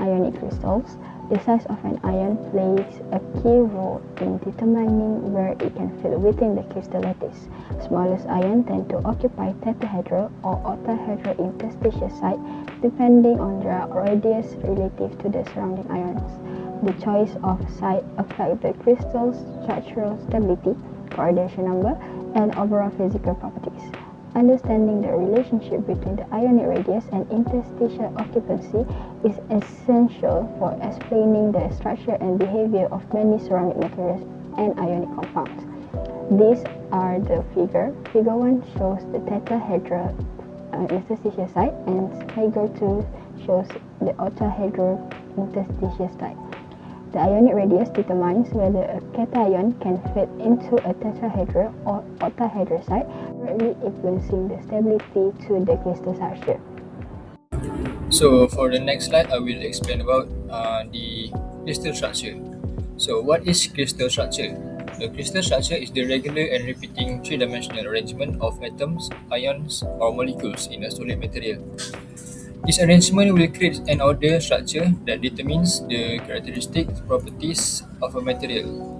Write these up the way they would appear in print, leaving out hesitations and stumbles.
ionic crystals, the size of an ion plays a key role in determining where it can fit within the crystal lattice. Smallest ions tend to occupy tetrahedral or octahedral interstitial site depending on their radius relative to the surrounding ions. The choice of site affects the crystal's structural stability, coordination number, and overall physical properties. Understanding the relationship between the ionic radius and interstitial occupancy is essential for explaining the structure and behavior of many ceramic materials and ionic compounds. These are the figure. Figure 1 shows the tetrahedral interstitial site, and figure 2 shows the octahedral interstitial site. The ionic radius determines whether a cation can fit into a tetrahedral or octahedral site, greatly influencing the stability to the crystal structure. So for the next slide, I will explain about the crystal structure. So what is crystal structure? The crystal structure is the regular and repeating three-dimensional arrangement of atoms, ions, or molecules in a solid material. This arrangement will create an order structure that determines the characteristic properties of a material,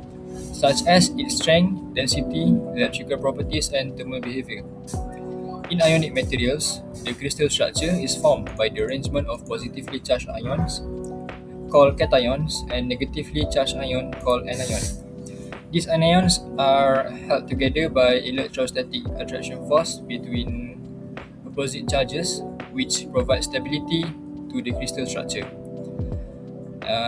such as its strength, density, electrical properties, and thermal behavior. In ionic materials, the crystal structure is formed by the arrangement of positively charged ions, called cations, and negatively charged ions, called anions. These anions are held together by electrostatic attraction force between opposite charges, which provide stability to the crystal structure.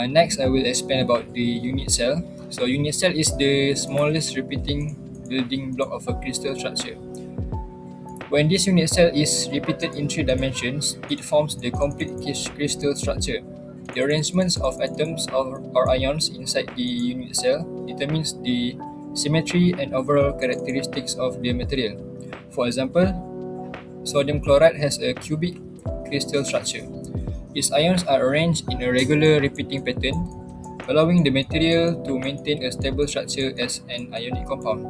Next, I will explain about the unit cell. So, unit cell is the smallest repeating building block of a crystal structure. When this unit cell is repeated in 3 dimensions, it forms the complete crystal structure. The arrangements of atoms or ions inside the unit cell determines the symmetry and overall characteristics of the material. For example, sodium chloride has a cubic crystal structure. Its ions are arranged in a regular repeating pattern, allowing the material to maintain a stable structure as an ionic compound.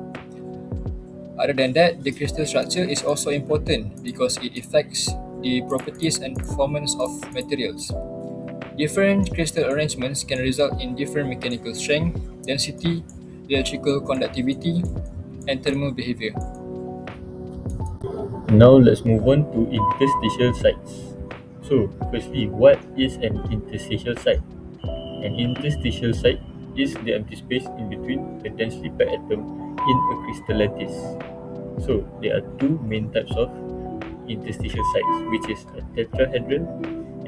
Other than that, the crystal structure is also important because it affects the properties and performance of materials. Different crystal arrangements can result in different mechanical strength, density, electrical conductivity, and thermal behavior. Now let's move on to interstitial sites. So, firstly, what is an interstitial site? An interstitial site is the empty space in between a densely packed atom in a crystal lattice. So, there are two main types of interstitial sites, which is a tetrahedral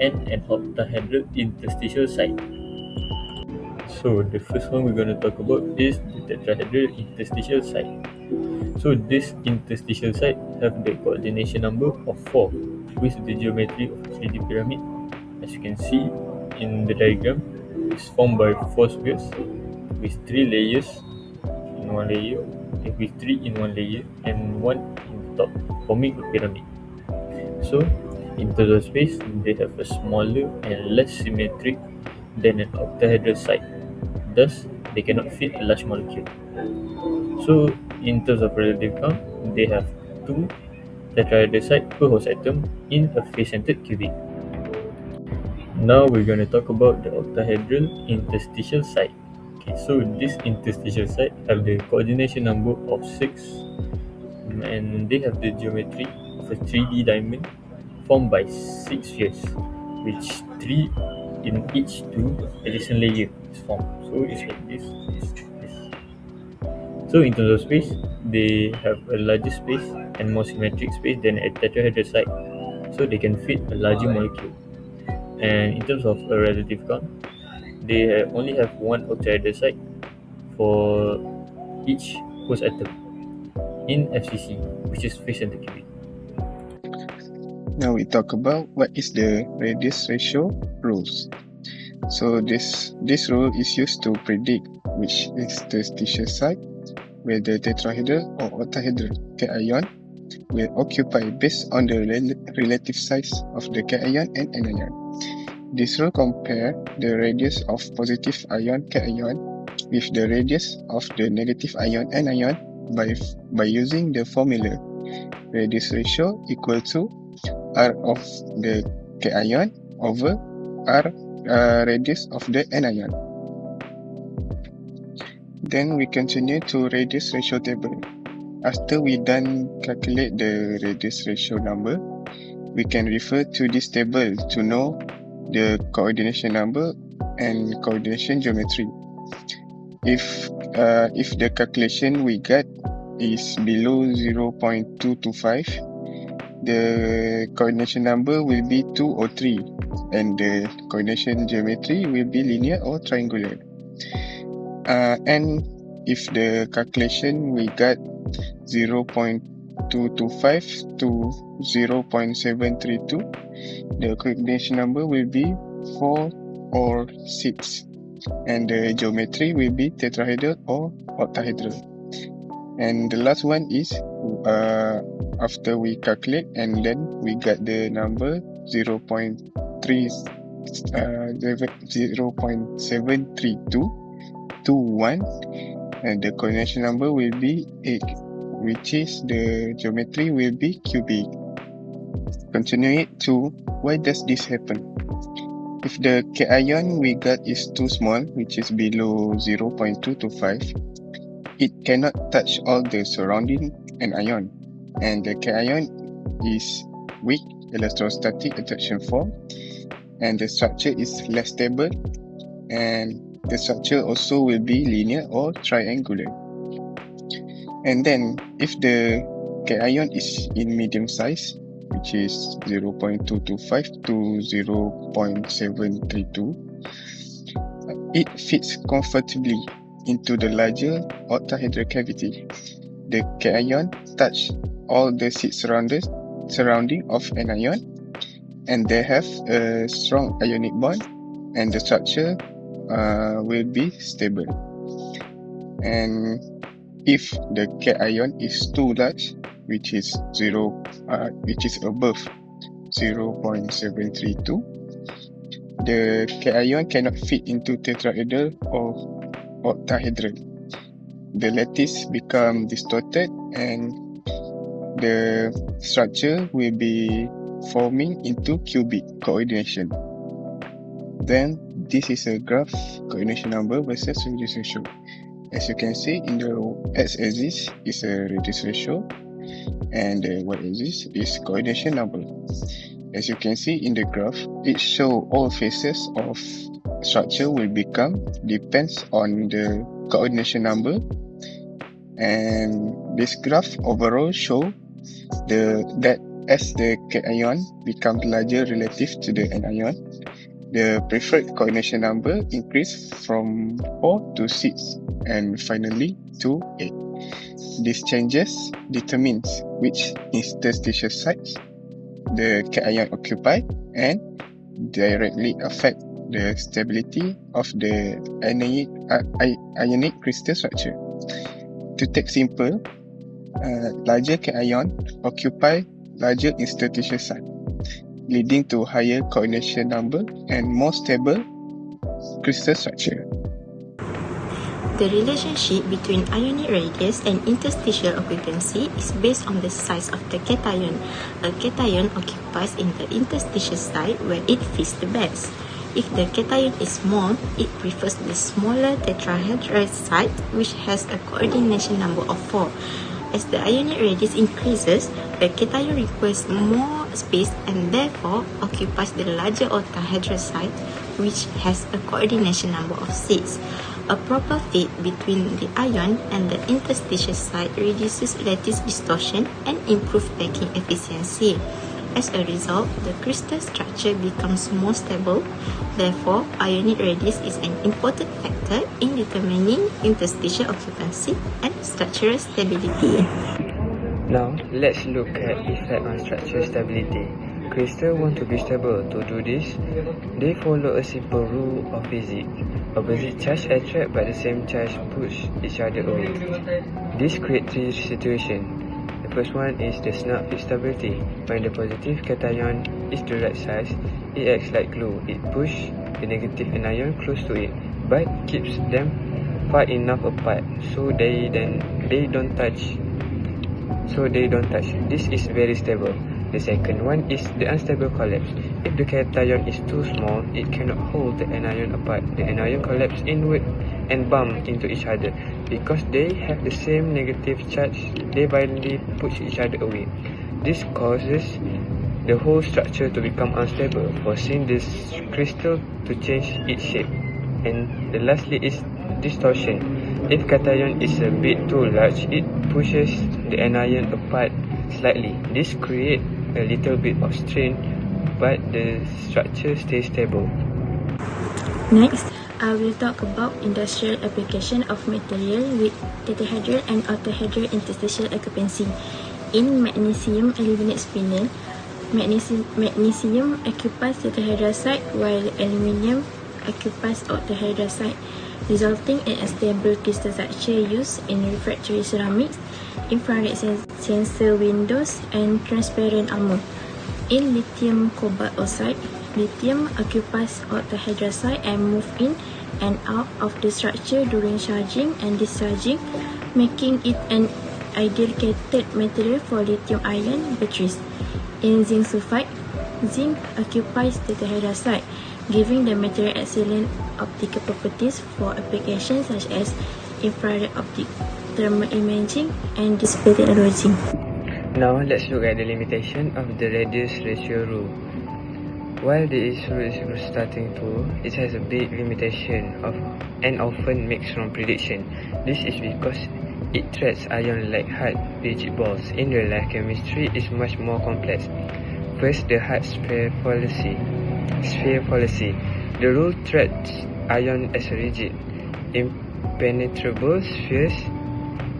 and an octahedral interstitial site. So, the first one we're going to talk about is the tetrahedral interstitial site. So this interstitial site have the coordination number of 4 with the geometry of a 3D pyramid. As you can see in the diagram, it's formed by 4 spheres with 3 layers in one layer, with 3 in one layer and 1 in the top, forming a pyramid. So in terms of space, they have a smaller and less symmetric than an octahedral site. Thus, they cannot fit a large molecule. So in terms of relative count, they have 2 tetrahedral sites per host atom in a face-centered cubic. Now we're going to talk about the octahedral interstitial site. Okay, so this interstitial site have the coordination number of 6, and they have the geometry of a 3D diamond formed by 6 spheres, which 3 in each 2 adjacent layer is formed. So it's like this. So in terms of space, they have a larger space and more symmetric space than a tetrahedral site, so they can fit a larger molecule. And in terms of a relative count, they only have 1 octahedral site for each host atom in FCC, which is face-centered cubic. Now we talk about what is the radius ratio rules. So this rule is used to predict which interstitial site where the tetrahedral or octahedral cation will occupy based on the relative size of the cation and anion. This rule compares the radius of positive ion cation with the radius of the negative ion anion by using the formula radius ratio equal to R of the cation over R radius of the anion. Then we continue to radius ratio table. After we done calculate the radius ratio number, we can refer to this table to know the coordination number and coordination geometry. If the calculation we got is below 0.225, the coordination number will be 2 or 3, and the coordination geometry will be linear or triangular. And if the calculation we got 0.225 to 0.732, the coordination number will be 4 or 6, and the geometry will be tetrahedral or octahedral. And the last one is after we calculate and then we got the number 0.732 to 1, and the coordination number will be 8, which is the geometry will be cubic. Continue it to why does this happen? If the cation we got is too small, which is below 0.225, it cannot touch all the surrounding anion, and the cation is weak electrostatic attraction form, and the structure is less stable, and the structure also will be linear or triangular. And then if the cation is in medium size, which is 0.225 to 0.732, it fits comfortably into the larger octahedral cavity. The cation touch all the seat surrounding of an ion, and they have a strong ionic bond, and the structure will be stable. And if the cation is too large, which is above 0.732, the cation cannot fit into tetrahedral or octahedral. The lattice become distorted, and the structure will be forming into cubic coordination. Then this is a graph coordination number versus radius ratio. As you can see, in the x-axis is a radius ratio, and the y-axis is coordination number. As you can see in the graph, it shows all phases of structure will become depends on the coordination number, and this graph overall show that as the cation becomes larger relative to the anion, the preferred coordination number increase from 4 to 6 and finally to 8. These changes determines which interstitial sites the cation occupy and directly affect the stability of the ionic crystal structure. To take simple, larger cation occupy larger interstitial site, leading to higher coordination number and more stable crystal structure. The relationship between ionic radius and interstitial occupancy is based on the size of the cation. A cation occupies in the interstitial site where it fits the best. If the cation is small, it prefers the smaller tetrahedral site, which has a coordination number of 4. As the ionic radius increases, the cation requires more space and therefore occupies the larger octahedral site, which has a coordination number of 6. A proper fit between the ion and the interstitial site reduces lattice distortion and improves packing efficiency. As a result, the crystal structure becomes more stable. Therefore, ionic radius is an important factor in determining interstitial occupancy and structural stability. Now, let's look at effect on structural stability. Crystals want to be stable. To do this, they follow a simple rule of physics. Opposite charge attract, but the same charge push each other away. This creates 3 situations. The first one is the snap fit stability. When the positive cation is the right size, it acts like glue. It pushes the negative anion close to it, but keeps them far enough apart so they don't touch. This is very stable. The second one is the unstable collapse. If the cation is too small, it cannot hold the anion apart. The anion collapse inward and bump into each other. Because they have the same negative charge, they violently push each other away. This causes the whole structure to become unstable, forcing this crystal to change its shape. And lastly is distortion. If cation is a bit too large, it pushes the anion apart slightly. This creates a little bit of strain, but the structure stays stable. Next, I will talk about industrial application of material with tetrahedral and octahedral interstitial occupancy. In magnesium aluminate spinel, magnesium occupies tetrahedral site while aluminium occupies octahedral site, resulting in a stable crystal structure used in refractory ceramics, infrared sensor windows, and transparent armor. In lithium cobalt oxide, lithium occupies octahedral site and moves in and out of the structure during charging and discharging, making it an ideal cathode material for lithium-ion batteries. In zinc sulfide, zinc occupies the tetrahedral site, giving the material excellent optical properties for applications such as infrared optic, thermal imaging, and display technology. Now let's look at the limitation of the radius ratio rule. While this rule is a good starting tool, it has a big limitation and often makes wrong prediction. This is because it treats ions like hard, rigid balls. In real life, chemistry is much more complex. First, the hard sphere fallacy. The rule treats ions as rigid, impenetrable spheres.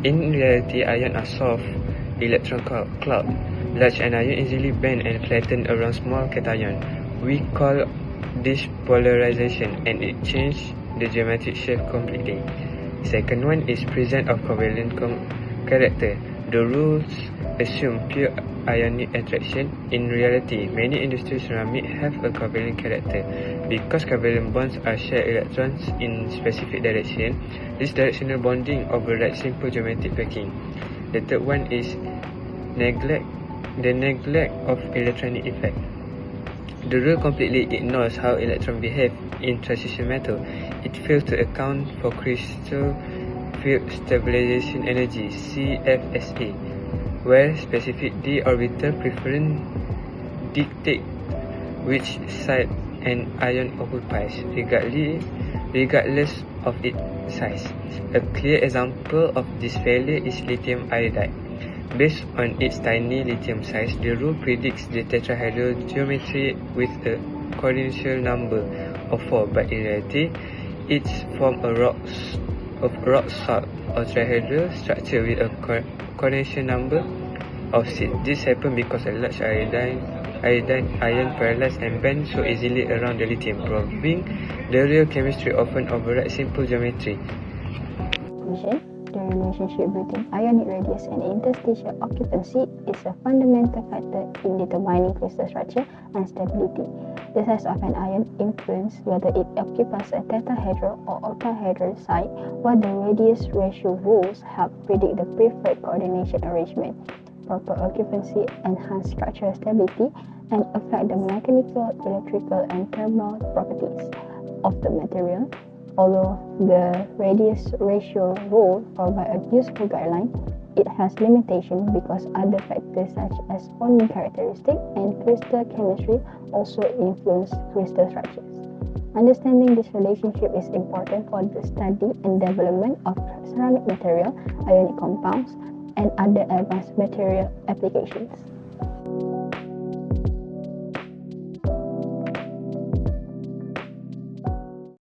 In reality, ions are soft electron cloud. Large anions easily bend and flatten around small cation. We call this polarization, and it changes the geometric shape completely. Second one is presence of covalent character. The rules assume pure ionic attraction. In reality, many industrial ceramics have a covalent character. Because covalent bonds are shared electrons in specific direction, this directional bonding overrides simple geometric packing. The third one is neglect of electronic effect. The rule completely ignores how electrons behave in transition metal. It fails to account for crystal field stabilization energy (CFSE), where specific d orbital preference dictate which site an ion occupies, regardless of its size. A clear example of this failure is lithium iodide. Based on its tiny lithium size, the rule predicts the tetrahedral geometry with a coordination number of 4, but in reality, it's from a rock salt or trihedral structure with a coordination number of 6. This happens because a large ion paralyzes and bends so easily around the lithium, proving the real chemistry often overrides simple geometry. The relationship between ionic radius and interstitial occupancy is a fundamental factor in determining crystal structure and stability. The size of an ion influences whether it occupies a tetrahedral or octahedral site, while the radius ratio rules help predict the preferred coordination arrangement. Proper occupancy enhance structural stability and affect the mechanical, electrical, and thermal properties of the material. Although the radius ratio rule provides a useful guideline, it has limitations because other factors such as forming characteristics and crystal chemistry also influence crystal structures. Understanding this relationship is important for the study and development of ceramic material, ionic compounds, and other advanced material applications.